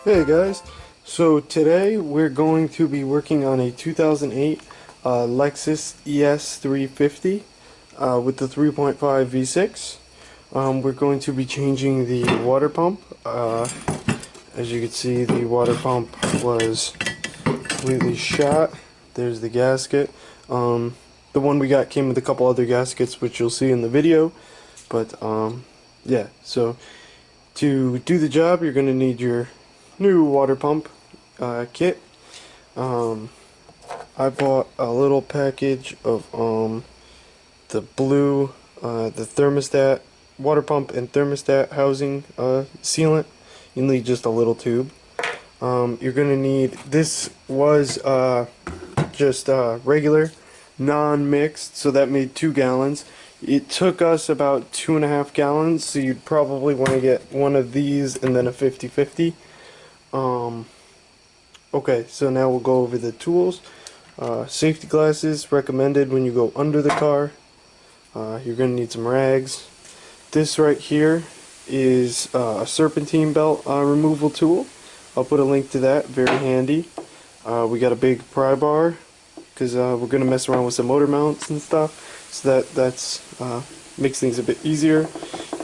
Hey guys, so today we're going to be working on a 2008 Lexus ES350 with the 3.5 V6. We're going to be changing the water pump. As you can see, the water pump was completely shot. There's the gasket. The one we got came with a couple other gaskets, which you'll see in the video. But yeah, so to do the job, you're going to need your new water pump kit. I bought a little package of the blue the thermostat water pump and thermostat housing sealant. You need just a little tube. You're gonna need, this was just regular non-mixed, so that made 2 gallons. It took us about 2.5 gallons, so you'd probably want to get one of these and then a 50-50. Okay, so now we'll go over the tools. Safety glasses recommended when you go under the car. You're going to need some rags. This right here is a Serpentine belt removal tool. I'll put a link to that, very handy. We got a big pry bar because we're going to mess around with some motor mounts and stuff, so that's makes things a bit easier.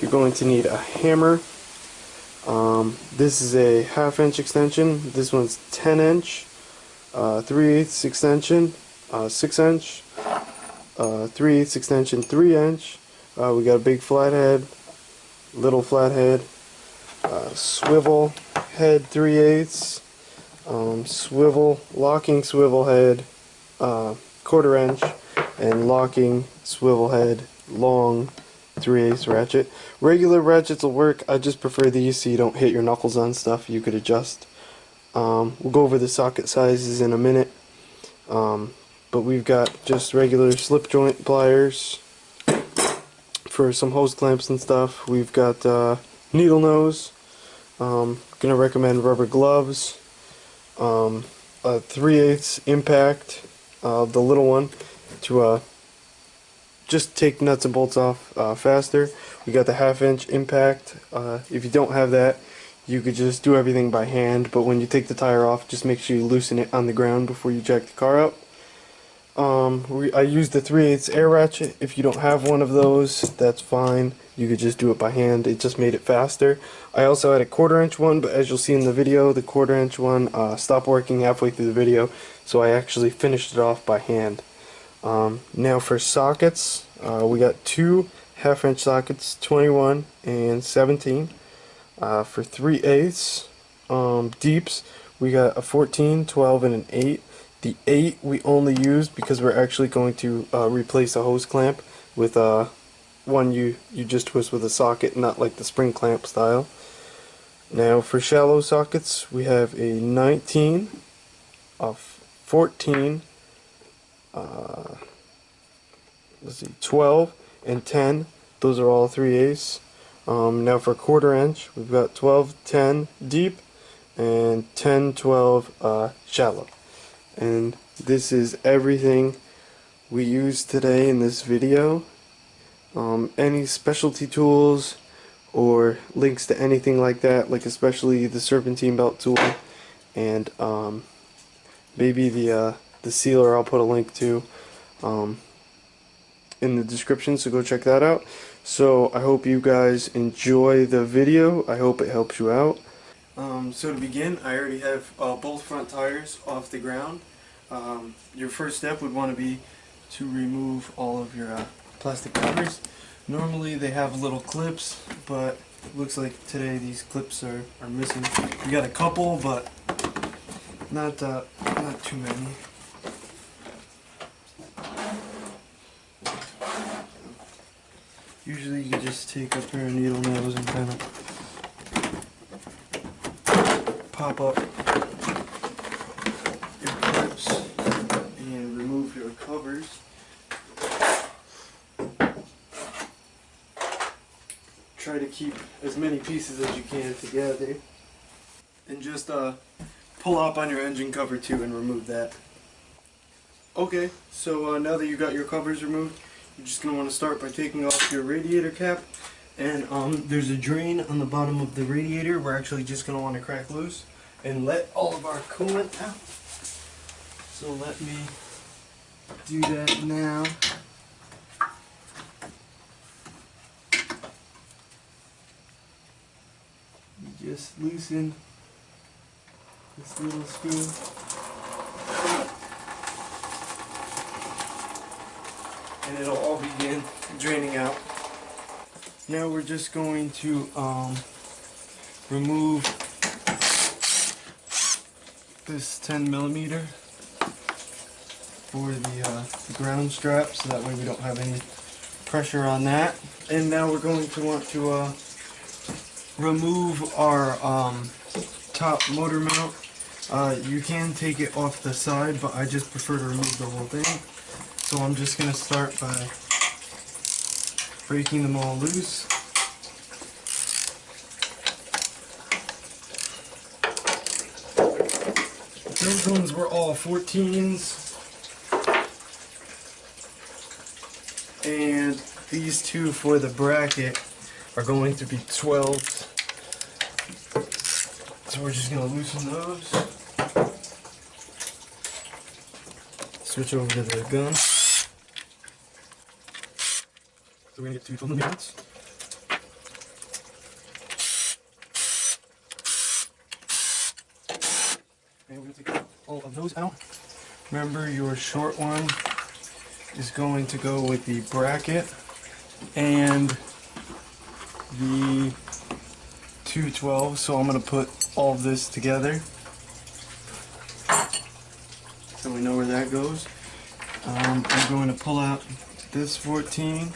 You're going to need a hammer. This is a 1/2 inch extension. This one's 10 inch, 3/8 extension, 6 inch, 3/8 extension, 3 inch. We got a big flathead, little flathead, swivel head 3/8, locking swivel head, 1/4 inch, and locking swivel head long 3/8 ratchet. Regular ratchets will work. I just prefer these so you don't hit your knuckles on stuff. You could adjust. We'll go over the socket sizes in a minute. But we've got just regular slip joint pliers for some hose clamps and stuff. We've got needle nose. Gonna recommend rubber gloves. A 3/8 impact, the little one, to just take nuts and bolts off faster. We got the 1/2 inch impact. If you don't have that, you could just do everything by hand, but when you take the tire off, just make sure you loosen it on the ground before you jack the car up. I used the 3/8 air ratchet. If you don't have one of those, that's fine. You could just do it by hand. It just made it faster. I also had a 1/4 inch one, but as you'll see in the video, the 1/4 inch one stopped working halfway through the video, so I actually finished it off by hand. Now for sockets, we got 2 1/2 inch sockets, 21 and 17. For 3/8 deeps, we got a 14, 12, and an 8. The 8 we only used because we're actually going to replace a hose clamp with one you just twist with a socket, not like the spring clamp style. Now for shallow sockets, we have a 19, a 14, let's see, 12 and 10. Those are all 3/8. Now for 1/4 inch, we've got 12, 10 deep and 10, 12 shallow. And this is everything we used today in this video. Any specialty tools or links to anything like that, like especially the Serpentine belt tool and maybe the sealer, I'll put a link to in the description, so go check that out. So I hope you guys enjoy the video. I hope it helps you out. So to begin, I already have both front tires off the ground. Your first step would want to be to remove all of your plastic covers. Normally they have little clips, but it looks like today these clips are missing. We got a couple, but not too many. Usually you just take a pair of needle nails and kind of pop up your clips and remove your covers. Try to keep as many pieces as you can together, and just pull up on your engine cover too and remove that. Okay, so now that you got your covers removed, you're just going to want to start by taking off your radiator cap, and there's a drain on the bottom of the radiator we're actually just going to want to crack loose. and let all of our coolant out. So let me do that now. You just loosen this little screw. And it'll all begin draining out. Now we're just going to remove this 10mm for the ground strap, so that way we don't have any pressure on that. And now we're going to want to remove our top motor mount. You can take it off the side, but I just prefer to remove the whole thing. So I'm just going to start by breaking them all loose. Those ones were all 14s. And these two for the bracket are going to be 12s. So we're just going to loosen those. Switch over to the gun. So we're going to get 2 12mm. And we're going to take all of those out. Remember, your short one is going to go with the bracket and the 212. So I'm going to put all of this together so we know where that goes. I'm going to pull out this 14,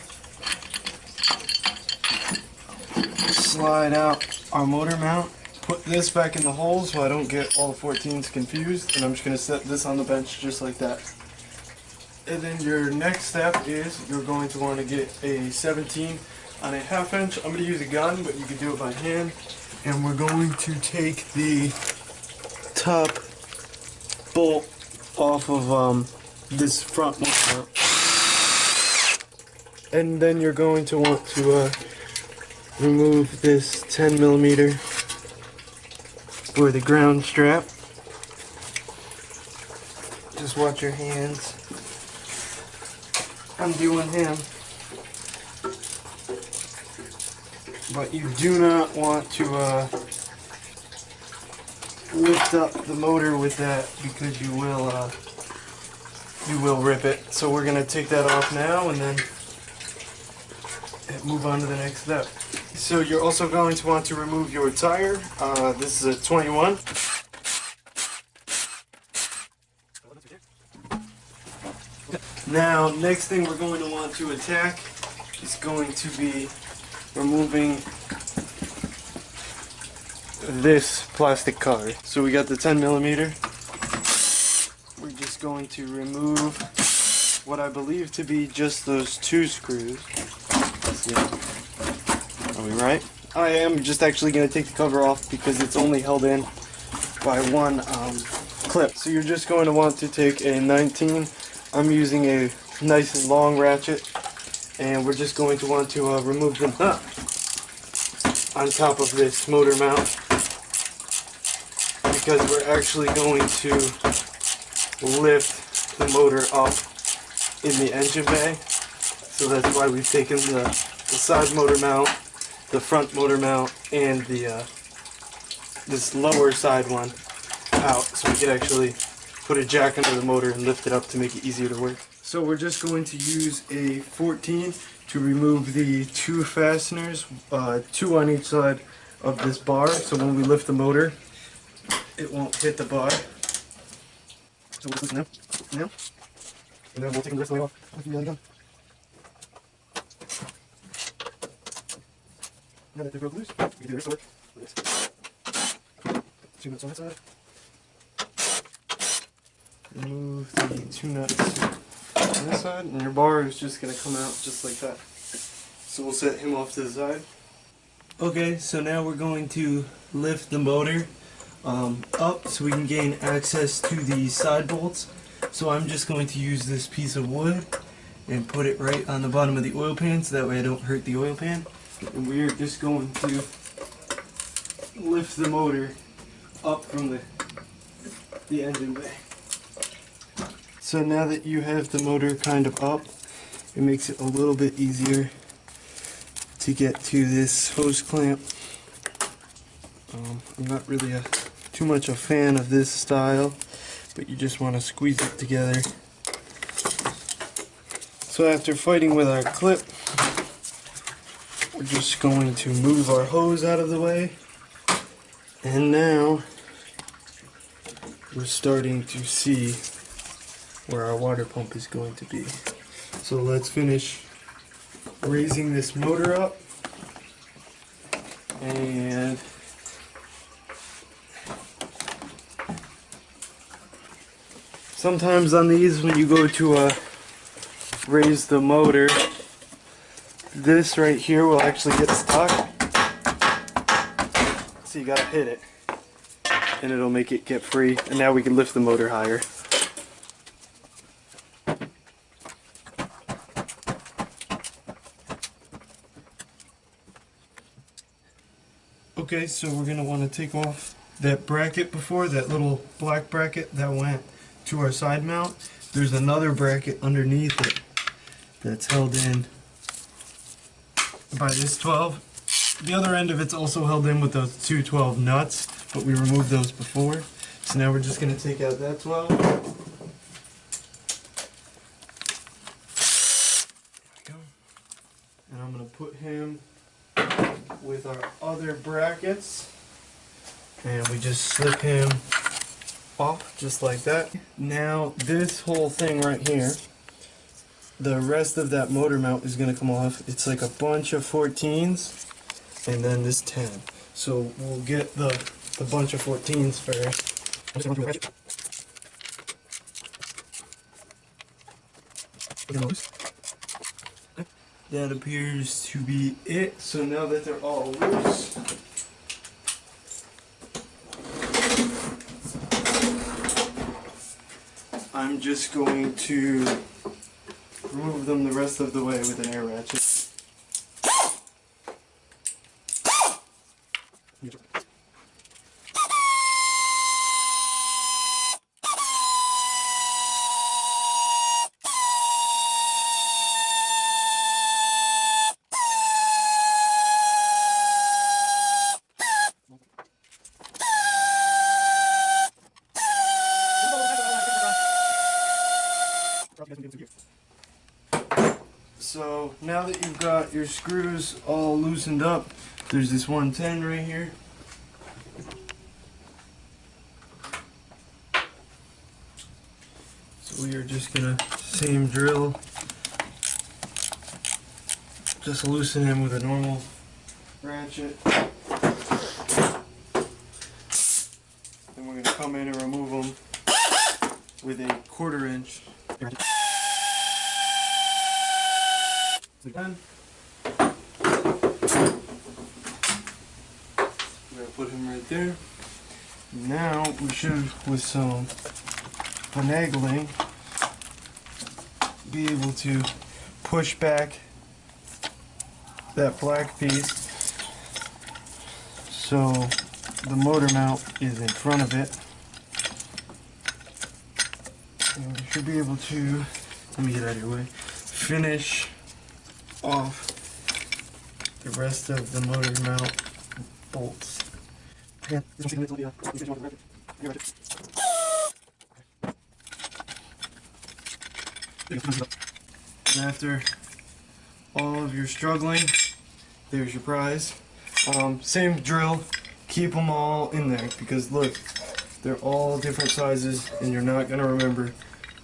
slide out our motor mount, put this back in the hole so I don't get all the 14s confused, and I'm just going to set this on the bench just like that. And then your next step is you're going to want to get a 17 on a 1/2 inch. I'm going to use a gun, but you can do it by hand. And we're going to take the top bolt off of this front one. And then you're going to want to remove this 10mm for the ground strap. Just watch your hands. I'm doing him. But you do not want to lift up the motor with that, because you will rip it. So we're going to take that off now and then move on to the next step. So you're also going to want to remove your tire. This is a 21. Now, next thing we're going to want to attack is going to be removing this plastic cover. So we got the 10mm. We're just going to remove what I believe to be just those 2 screws. Are we right? I am just actually going to take the cover off because it's only held in by one clip. So you're just going to want to take a 19. I'm using a nice and long ratchet, and we're just going to want to remove the nut on top of this motor mount, because we're actually going to lift the motor up in the engine bay. So that's why we've taken the side motor mount, the front motor mount, and the this lower side one out, so we can actually put a jack under the motor and lift it up to make it easier to work. So we're just going to use a 14 to remove the 2 fasteners, 2 on each side of this bar, so when we lift the motor, it won't hit the bar. So we'll loosen now, and then we'll take the rest of the way off with the other gun. Now that they're broke loose, we can do the rest of the work with this. 2 nuts on that side. Remove the 2 nuts on this side, and your bar is just going to come out just like that. So we'll set him off to the side. Okay, so now we're going to lift the motor up so we can gain access to the side bolts. So I'm just going to use this piece of wood and put it right on the bottom of the oil pan, so that way I don't hurt the oil pan. And we're just going to lift the motor up from the engine bay. So now that you have the motor kind of up, it makes it a little bit easier to get to this hose clamp. I'm not really too much a fan of this style, but you just want to squeeze it together. So after fighting with our clip, we're just going to move our hose out of the way, and now we're starting to see where our water pump is going to be. So let's finish raising this motor up, and sometimes on these, when you go to raise the motor, this right here will actually get stuck, so you gotta hit it and it'll make it get free, and now we can lift the motor higher. Okay, so we're going to want to take off that bracket before, that little black bracket that went to our side mount. There's another bracket underneath it that's held in by this 12. The other end of it's also held in with those two 12 nuts, but we removed those before. So now we're just going to take out that 12. There we go. And I'm going to put him with our other brackets, and we just slip him off just like that. Now this whole thing right here, the rest of that motor mount is going to come off. It's like a bunch of 14s and then this 10. So we'll get the bunch of 14s first. That appears to be it. So now that they're all loose, I'm just going to remove them the rest of the way with an air ratchet. So now that you've got your screws all loosened up, there's this 110 right here. So we are just gonna, same drill, just loosen him with a normal ratchet. Then we're gonna come in and remove them with a 1/4 inch. Again. We're gonna put him right there. Now we should, with some finagling, be able to push back that black piece so the motor mount is in front of it. And we should be able to, let me get out of your way, finish off the rest of the motor mount bolts. And after all of your struggling, there's your prize. Same drill, keep them all in there, because look, they're all different sizes and you're not going to remember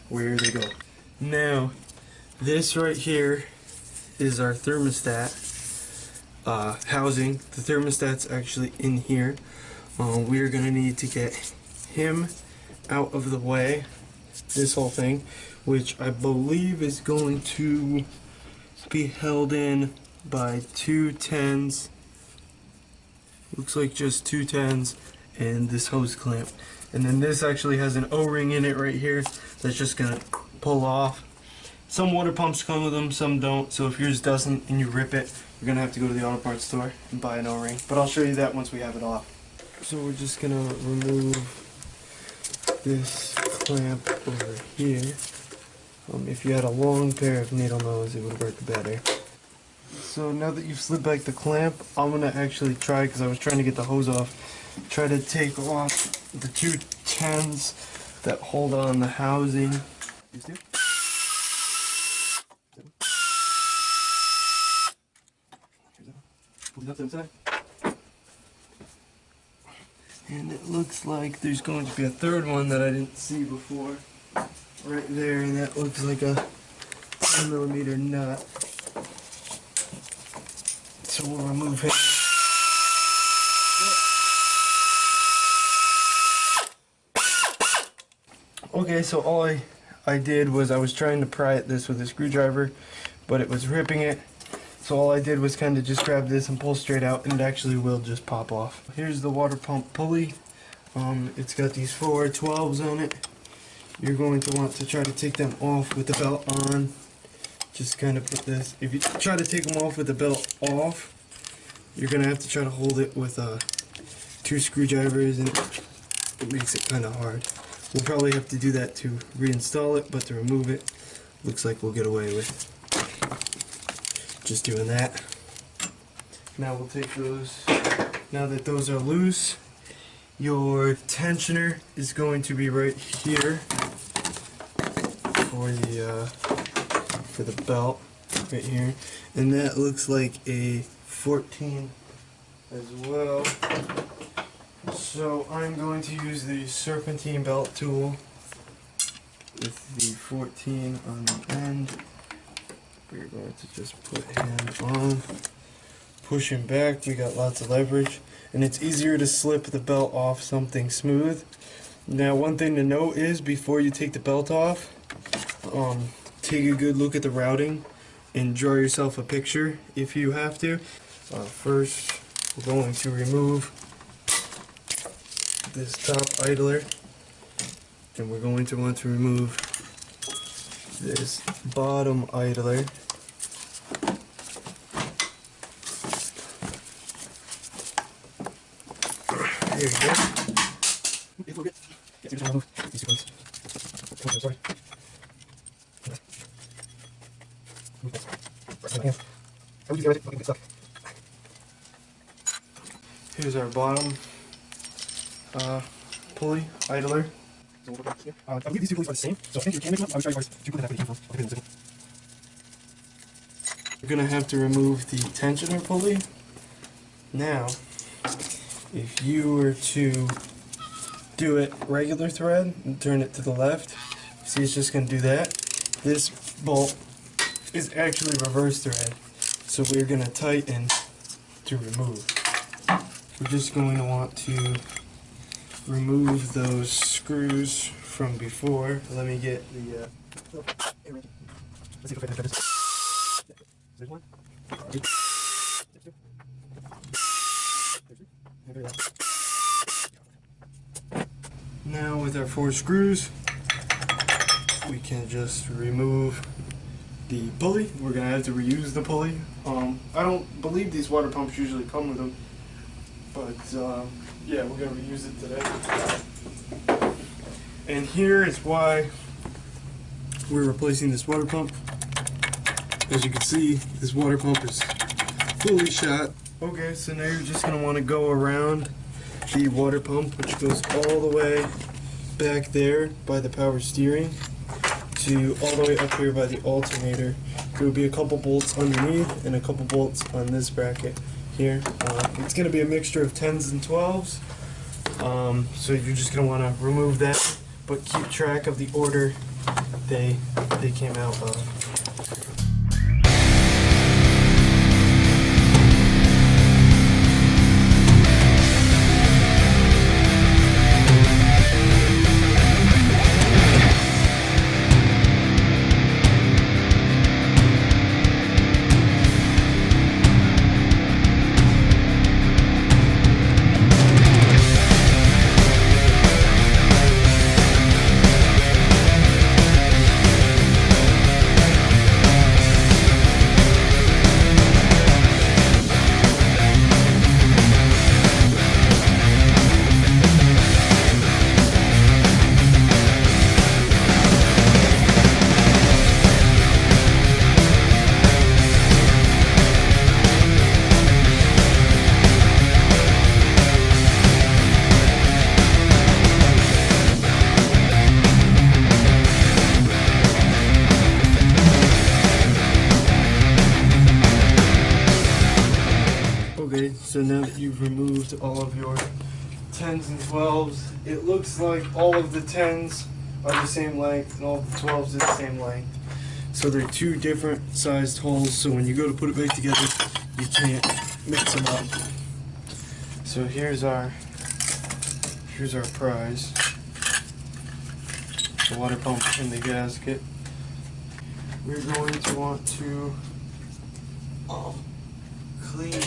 where they go. Now, this right here is our thermostat housing. The thermostat's actually in here. We are going to need to get him out of the way, this whole thing, which I believe is going to be held in by 2 10s. Looks like just 2 10s and this hose clamp. And then this actually has an O-ring in it right here that's just going to pull off. Some water pumps come with them, some don't, so if yours doesn't and you rip it, you're going to have to go to the auto parts store and buy an O-ring. But I'll show you that once we have it off. So we're just gonna remove this clamp over here. If you had a long pair of needle nose, it would work better. So now that you've slid back the clamp, I'm gonna actually try, because I was trying to get the hose off, try to take off the two tens that hold on the housing. These two? Pull it up to the side. And it looks like there's going to be a third one that I didn't see before. Right there, and that looks like a 10mm nut. So we'll remove him. Okay, so all I did was I was trying to pry at this with a screwdriver, but it was ripping it. So all I did was kind of just grab this and pull straight out, and it actually will just pop off. Here's the water pump pulley. It's got these 4 12s on it. You're going to want to try to take them off with the belt on. Just kind of put this, if you try to take them off with the belt off, you're going to have to try to hold it with 2 screwdrivers, and it makes it kind of hard. We'll probably have to do that to reinstall it, but to remove it, looks like we'll get away with just doing that. Now we'll take those, now that those are loose, your tensioner is going to be right here for the belt, right here, and that looks like a 14 as well. So I'm going to use the Serpentine belt tool with the 14 on the end. We're going to just put him on, push him back. We got lots of leverage, and it's easier to slip the belt off something smooth. Now, one thing to note is before you take the belt off, take a good look at the routing and draw yourself a picture if you have to. First, we're going to remove this top idler, and we're going to want to remove this bottom idler. There you go. It's a little bit. Get to remove these 2 points. Oh, sorry. Here's our bottom pulley idler. I believe these 2 pulleys are the same, so I think you can make them up. I would try to put that for. You're going to have to remove the tensioner pulley. Now, if you were to do it regular thread and turn it to the left, see, it's just going to do that. This bolt is actually reverse thread, so we're going to tighten to remove. We're just going to want to remove those screws from before. Let me get the let's see if I can this. There's one. Now with our 4 screws, we can just remove the pulley. We're gonna have to reuse the pulley. I don't believe these water pumps usually come with them, but yeah, we're gonna reuse it today. And here is why we're replacing this water pump. As you can see, this water pump is fully shot. Okay, so now you're just gonna want to go around the water pump, which goes all the way back there by the power steering, to all the way up here by the alternator. There will be a couple bolts underneath and a couple bolts on this bracket here. It's going to be a mixture of 10s and 12s, so you're just going to want to remove that, but keep track of the order they came out of. So now that you've removed all of your 10s and 12s, it looks like all of the 10s are the same length and all of the 12s are the same length. So they're two different sized holes, so when you go to put it back together, you can't mix them up. So here's our prize. The water pump in the gasket. We're going to want to clean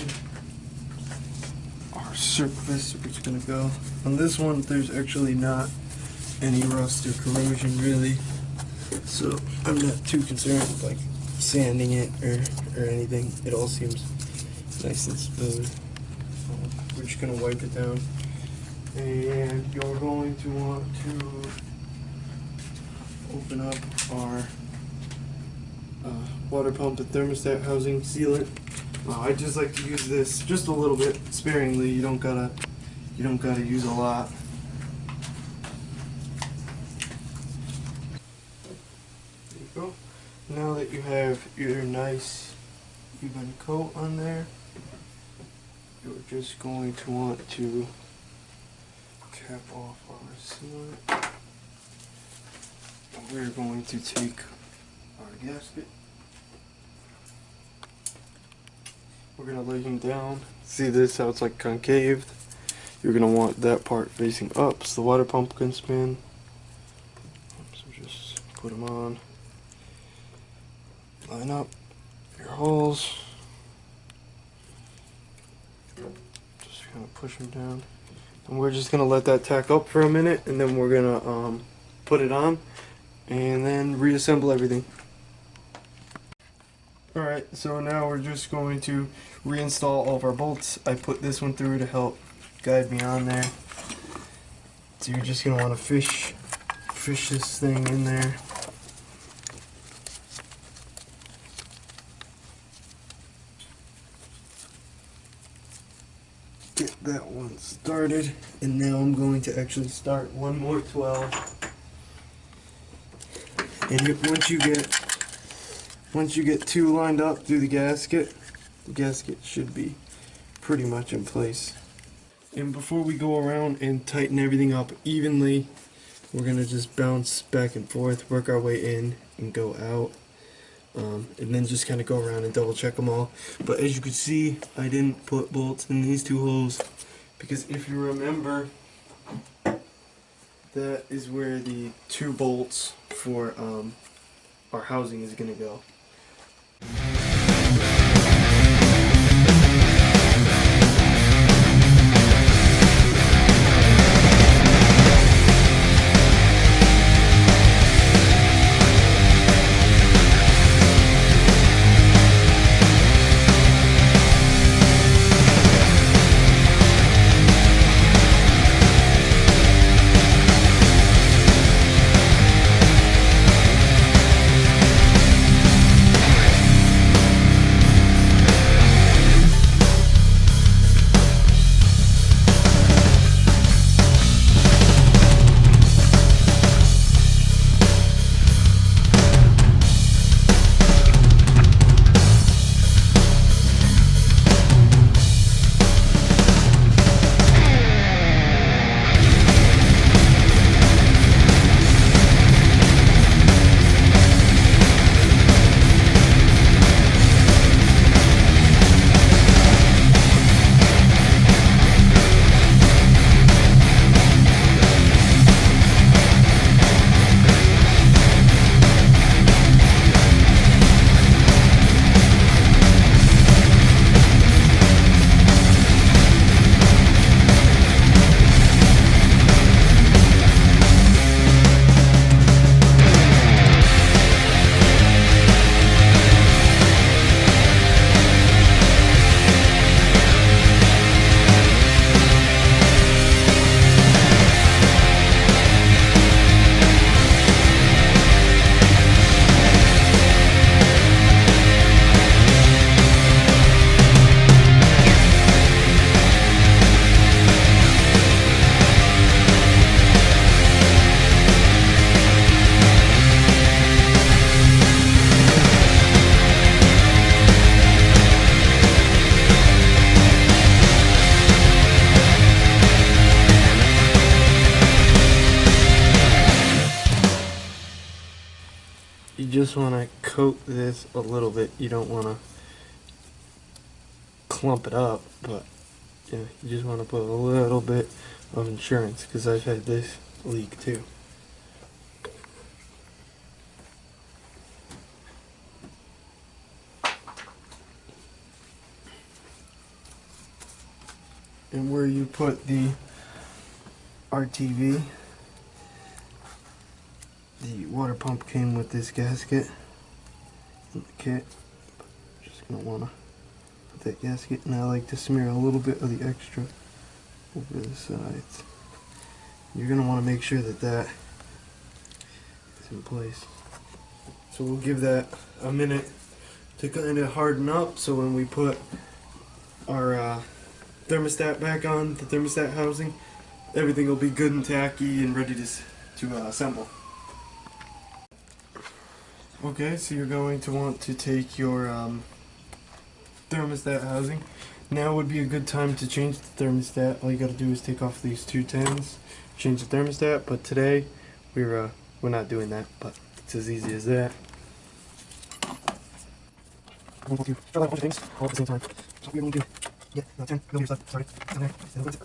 our surface. We're just going to go on this one. There's actually not any rust or corrosion really, so I'm not too concerned with like sanding it or anything. It all seems nice and smooth. We're just going to wipe it down, and you're going to want to open up our water pump and thermostat housing sealant. I just like to use this just a little bit sparingly. You don't gotta use a lot. There you go. Now that you have your nice even coat on there, you're just going to want to cap off our sealant. We're going to take our gasket. We're going to lay him down. See this, how it's like concaved? You're going to want that part facing up so the water pump can spin. So just put them on. Line up your holes. Just kind of push them down. And we're just going to let that tack up for a minute, and then we're going to put it on and then reassemble everything. Alright, so now we're just going to reinstall all of our bolts. I put this one through to help guide me on there. So you're just going to want to fish this thing in there. Get that one started, and now I'm going to actually start one more 12. And once you get two lined up through the gasket should be pretty much in place. And before we go around and tighten everything up evenly, we're going to just bounce back and forth, work our way in and go out, and then just kind of go around and double check them all. But as you can see, I didn't put bolts in these two holes because if you remember, that is where the two bolts for our housing is going to go. you just want to coat this a little bit. You don't want to clump it up, but yeah, you just want to put a little bit of insurance, because I've had this leak too. And where you put the RTV, the water pump came with this gasket in the kit. Just gonna wanna put that gasket, and I like to smear a little bit of the extra over the sides. You're gonna want to make sure that that is in place. So we'll give that a minute to kind of harden up, so when we put our thermostat back on, the thermostat housing, everything will be good and tacky and ready to assemble. Okay, so you're going to want to take your thermostat housing. Now would be a good time to change the thermostat. All you got to do is take off these two tins, change the thermostat. But today we're not doing that. But it's as easy as that. I'm going to try a bunch of things all at the same time. So we're going to get the 10 millimeter stuff started. Down there. And I'm going to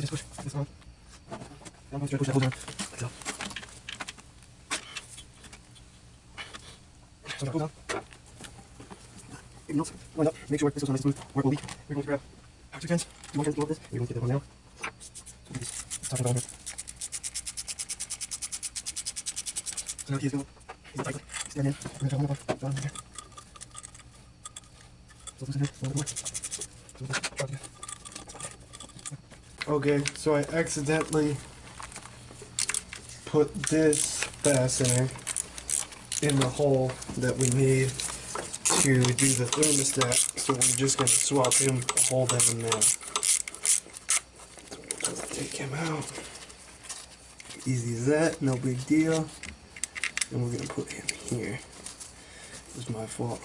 just push this on. I'm going to try to push that hose on. Like so. So that goes on. Line up, make sure this goes on nice and smooth, or it will leak. We're going to grab our two cans, you want to go this, we're going to get that one now. So let's talk about it. So now the key is going, he's tight, stand in, we're going to try one more, down in there. So loosen in, a little bit more. Okay, so I accidentally put this fastener in the hole that we need to do the thermostat, so we're just going to swap him a hole down there. So we'll just take him out. Easy as that, no big deal. And we're going to put him here. It was my fault.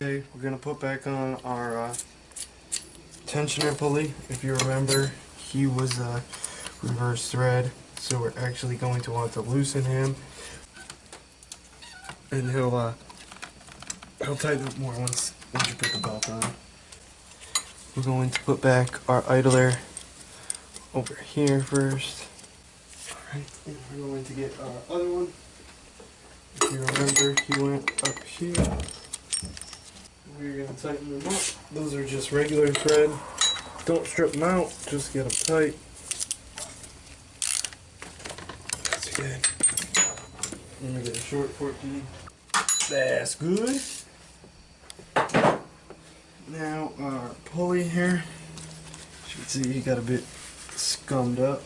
Okay, we're going to put back on our tensioner pulley. If you remember, he was a reverse thread, so we're actually going to want to loosen him, and he'll tighten up more once you put the belt on. We're going to put back our idler over here first. Alright, and we're going to get our other one. If you remember, he went up here. We're going to tighten them up. Those are just regular thread. Don't strip them out, just get them tight. That's good. Let me get a short 14. That's good. Now our pulley here, you should see he got a bit scummed up.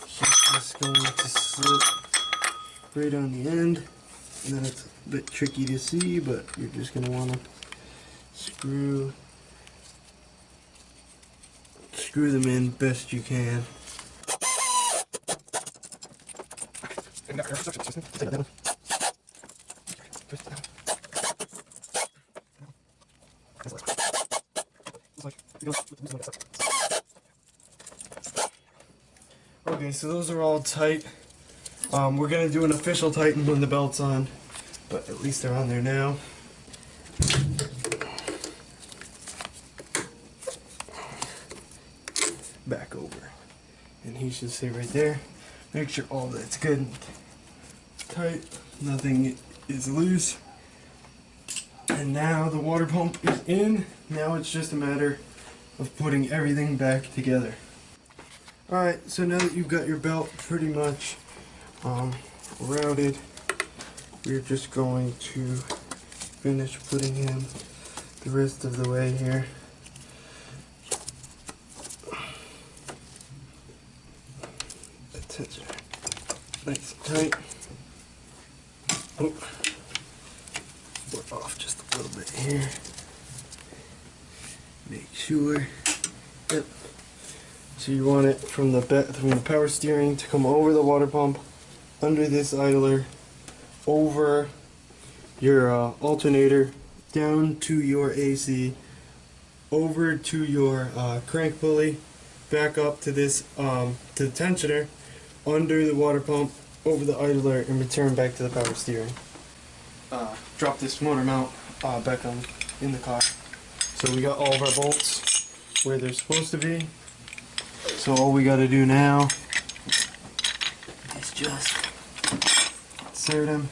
He's just going to slip right on the end, and then it's a bit tricky to see, but you're just going to want to screw them in best you can. Okay, so those are all tight. We're going to do an official tighten when the belt's on, but at least they're on there now. Back over, and he should stay right there. Make sure all that's good and tight, nothing is loose. And now the water pump is in. Now it's just a matter of putting everything back together. Alright, so now that you've got your belt pretty much routed, we're just going to finish putting him the rest of the way here. That's it. Nice and tight. Oh. We're off just a little bit here. Make sure. Yep. So you want it from the power steering to come over the water pump, under this idler, over your alternator down to your AC, over to your crank pulley, back up to this to the tensioner, under the water pump, over the idler, and return back to the power steering. Drop this motor mount back on in the car. So we got all of our bolts where they're supposed to be. So all we got to do now is just insert them.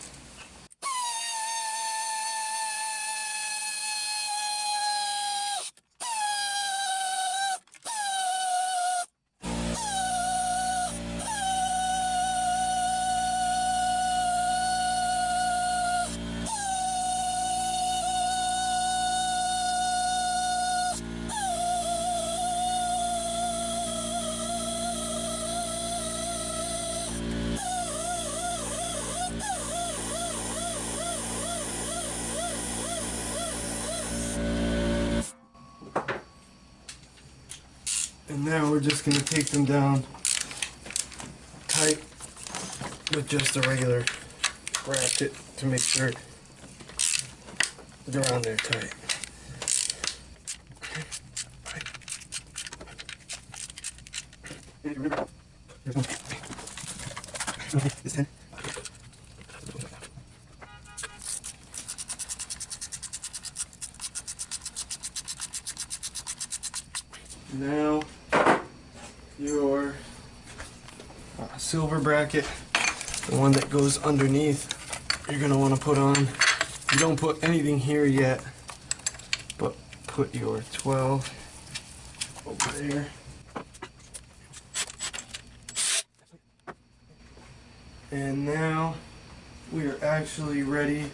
And now we're just going to take them down tight with just a regular ratchet to make sure they're on there tight. Now your silver bracket, the one that goes underneath, you're going to want to put on. You don't put anything here yet, but put your 12 over there. And now we are actually ready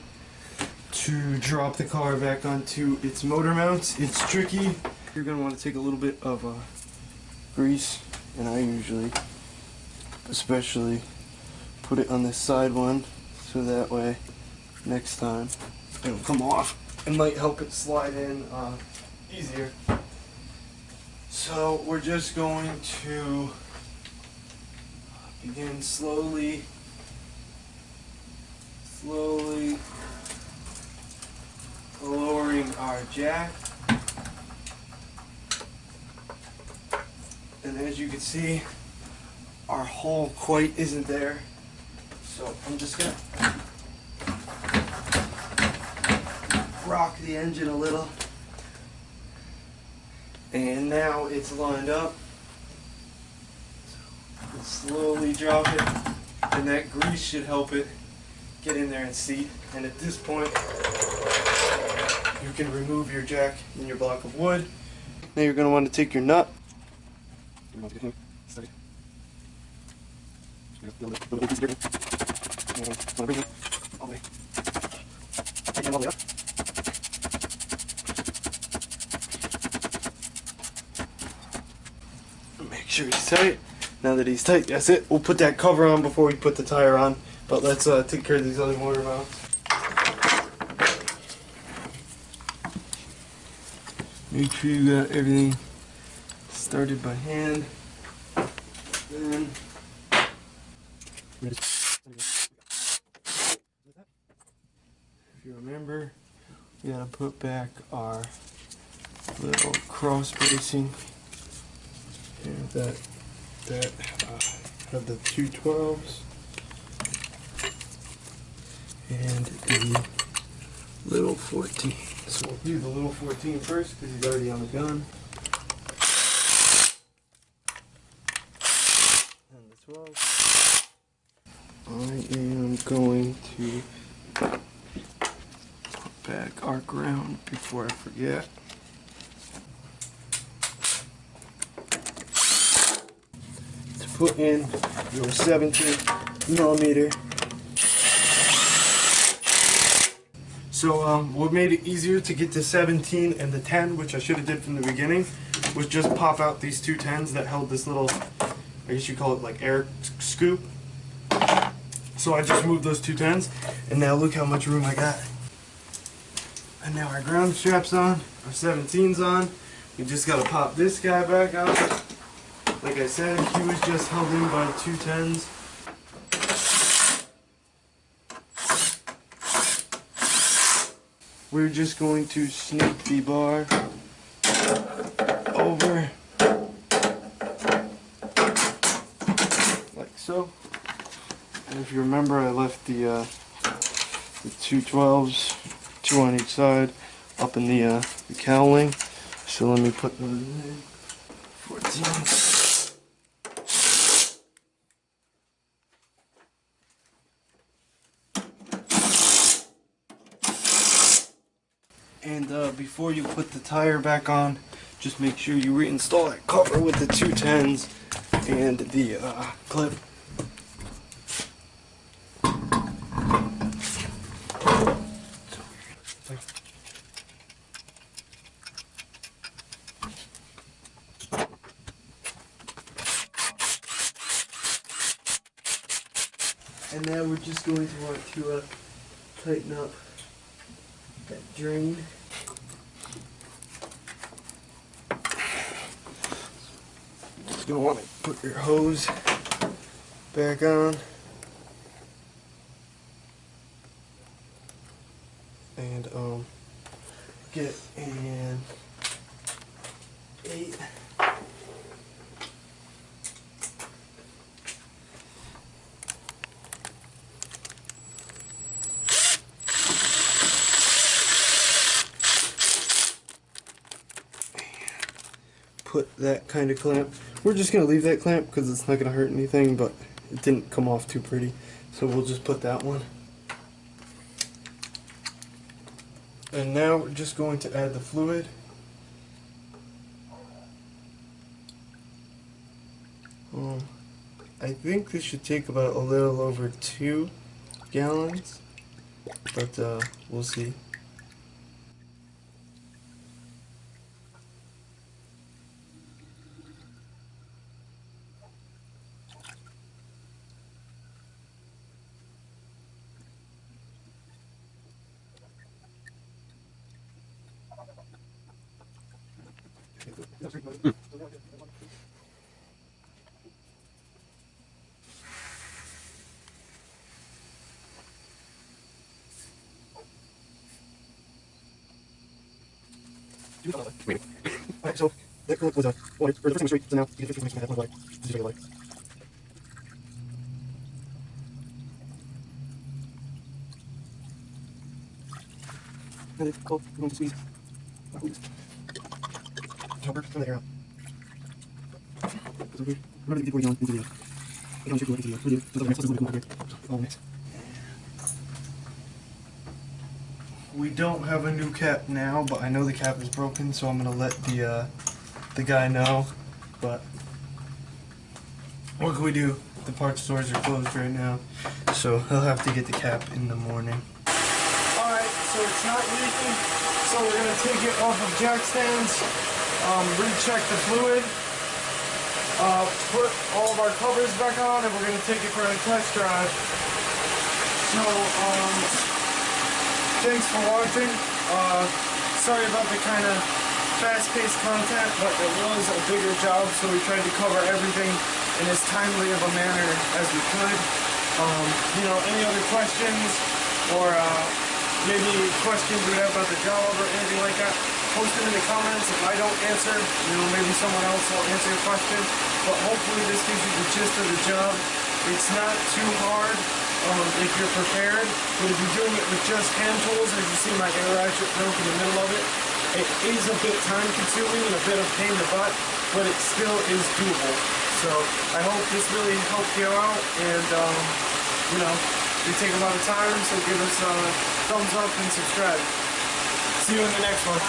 to drop the car back onto its motor mounts. It's tricky. You're going to want to take a little bit of grease, and I usually especially put it on this side one, so that way next time it'll come off. It might help it slide in easier. So we're just going to begin slowly lowering our jack. And as you can see, our hole quite isn't there. So I'm just gonna rock the engine a little. And now it's lined up. So slowly drop it, and that grease should help it get in there and seat. And at this point, you can remove your jack and your block of wood. Now you're going to want to take your nut. Make sure he's tight. Now that he's tight, that's it. We'll put that cover on before we put the tire on. But let's take care of these other motor mounts. Make sure you got everything started by hand. Then if you remember, we gotta put back our little cross bracing here that have the two 12s and the little 14. So we'll do the little 14 first because he's already on the gun. And the 12. I am going to put back our ground before I forget. To put in your 17 millimeter. So what made it easier to get to 17 and the 10, which I should have did from the beginning, was just pop out these two 10s that held this little, I guess you call it like air scoop. So I just moved those two 10s, and now look how much room I got. And now our ground strap's on, our 17's on. We just gotta pop this guy back on. Like I said, he was just held in by two 10s. we're just going to snip the bar over like so. And if you remember, I left the 212s, 2 on each side, up in the cowling. So let me put those in. 14. And before you put the tire back on, just make sure you reinstall that cover with the 210s and the clip. And now we're just going to want to tighten up that drain. Just gonna want to put your hose back on. And get an 8. Put that kind of clamp. We're just going to leave that clamp because it's not going to hurt anything, but it didn't come off too pretty. So we'll just put that one. And now we're just going to add the fluid. I think this should take about a little over 2 gallons, but we'll see. Alright, so that coolant was water, or the first time was straight, so now you get the first information from that one light. This is regular light. And then, we're going to squeeze. Jumper, turn the air out. Remember to get 40 gallon into the into the video. So the next one is a little bit more here. We don't have a new cap now, but I know the cap is broken, so I'm gonna let the guy know. But what can we do? The parts stores are closed right now, so he'll have to get the cap in the morning. Alright, so it's not leaking, so we're gonna take it off of jack stands, recheck the fluid, put all of our covers back on, and we're gonna take it for a test drive. So thanks for watching. Sorry about the kind of fast-paced content, but it was a bigger job, so we tried to cover everything in as timely of a manner as we could. You know, any other questions or maybe questions you have about the job or anything like that, post them in the comments. If I don't answer, you know, maybe someone else will answer your question. But hopefully this gives you the gist of the job. It's not too hard. If you're prepared, but if you're doing it with just hand tools, as you see my air ratchet broke in the middle of it, it is a bit time consuming and a bit of pain in the butt, but it still is doable. So I hope this really helped you out, and you know, we take a lot of time, so give us a thumbs up and subscribe. See you in the next one.